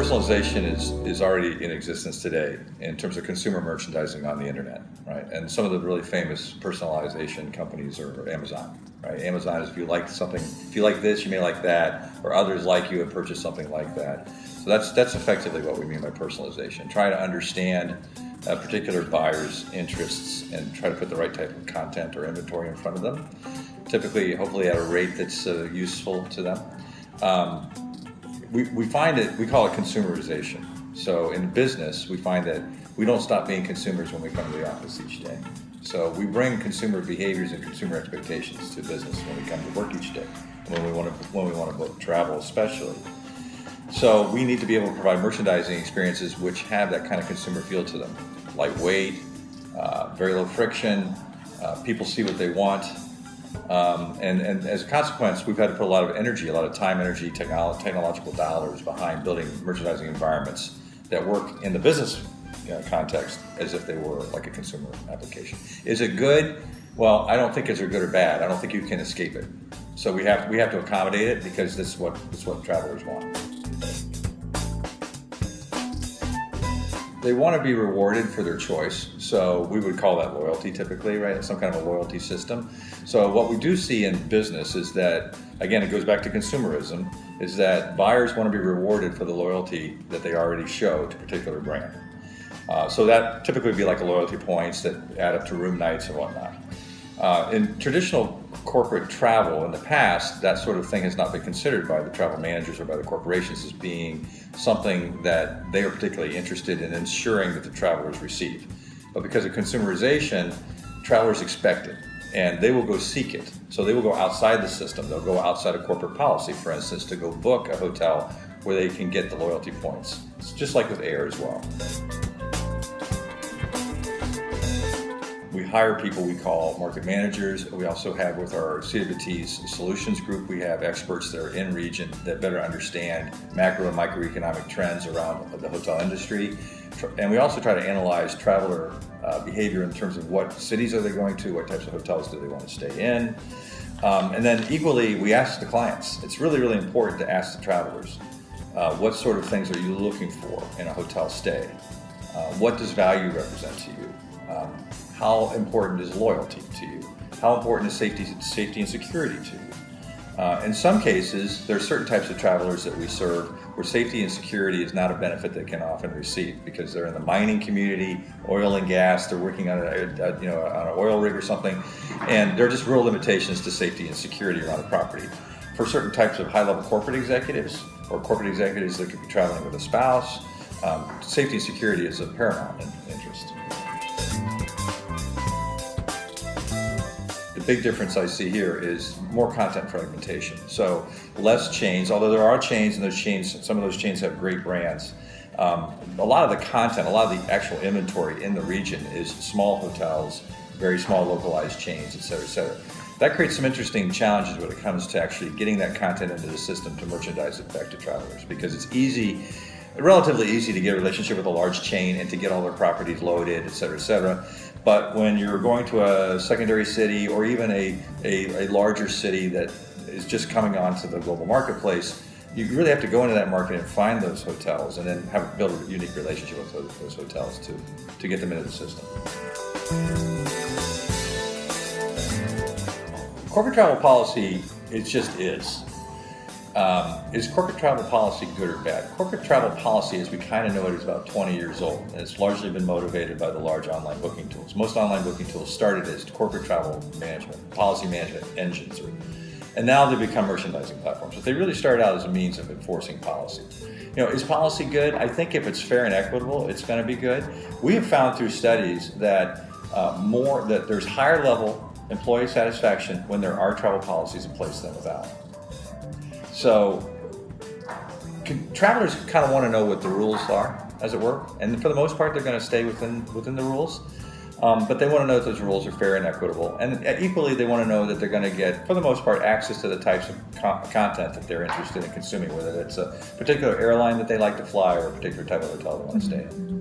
Personalization is already in existence today in terms of consumer merchandising on the internet, right? And some of the really famous personalization companies are Amazon, right? Amazon is if you like something, if you like this, you may like that, or others like you and purchase something like that. So that's effectively what we mean by personalization. Try to understand a particular buyer's interests and try to put the right type of content or inventory in front of them, typically, hopefully at a rate that's useful to them. We find it, we call it consumerization. So in business, we find that we don't stop being consumers when we come to the office each day. So we bring consumer behaviors and consumer expectations to business when we come to work each day, when we want to book travel especially. So we need to be able to provide merchandising experiences which have that kind of consumer feel to them. Lightweight, very low friction, people see what they want. And as a consequence, we've had to put a lot of energy, a lot of time, energy, technological dollars behind building merchandising environments that work in the business context as if they were like a consumer application. Is it good? Well, I don't think it's good or bad. I don't think you can escape it. So we have to accommodate it because this is what travelers want. They want to be rewarded for their choice, so we would call that loyalty typically, right? Some kind of a loyalty system. So what we do see in business is that, again, it goes back to consumerism, is that buyers want to be rewarded for the loyalty that they already show to a particular brand. So that typically would be like a loyalty points that add up to room nights and whatnot. In traditional corporate travel in the past, that sort of thing has not been considered by the travel managers or by the corporations as being something that they are particularly interested in ensuring that the travelers receive. But because of consumerization, travelers expect it and they will go seek it. So they will go outside the system. They'll go outside of corporate policy, for instance, to go book a hotel where they can get the loyalty points. It's just like with air as well. We hire people we call market managers. We also have with our CWT's solutions group, we have experts that are in region that better understand macro and microeconomic trends around the hotel industry. And we also try to analyze traveler behavior in terms of what cities are they going to, what types of hotels do they want to stay in. And then equally, we ask the clients. It's really, really important to ask the travelers, what sort of things are you looking for in a hotel stay? What does value represent to you? How important is loyalty to you? How important is safety and security to you? In some cases, there are certain types of travelers that we serve where safety and security is not a benefit they can often receive because they're in the mining community, oil and gas, they're working on on an oil rig or something, and there are just real limitations to safety and security around the property. For certain types of high-level corporate executives or corporate executives that could be traveling with a spouse, safety and security is of paramount interest. The big difference I see here is more content fragmentation. So less chains, although there are chains and those chains, some of those chains have great brands. A lot of the content, a lot of the actual inventory in the region is small hotels, very small localized chains, et cetera, et cetera. That creates some interesting challenges when it comes to actually getting that content into the system to merchandise it back to travelers because it's relatively easy to get a relationship with a large chain and to get all their properties loaded, et cetera, et cetera. But when you're going to a secondary city or even a larger city that is just coming onto the global marketplace, you really have to go into that market and find those hotels and then build a unique relationship with those hotels to get them into the system. Corporate travel policy, it just is. Is corporate travel policy good or bad? Corporate travel policy, as we kind of know it, is about 20 years old, and it's largely been motivated by the large online booking tools. Most online booking tools started as corporate travel management, policy management engines, and now they become merchandising platforms. But they really started out as a means of enforcing policy. Is policy good? I think if it's fair and equitable, it's going to be good. We have found through studies that that there's higher level employee satisfaction when there are travel policies in place than without. So travelers kind of want to know what the rules are, as it were, and for the most part, they're going to stay within the rules. But they want to know that those rules are fair and equitable, and equally, they want to know that they're going to get, for the most part, access to the types of content that they're interested in consuming, whether it's a particular airline that they like to fly or a particular type of hotel they want to stay in.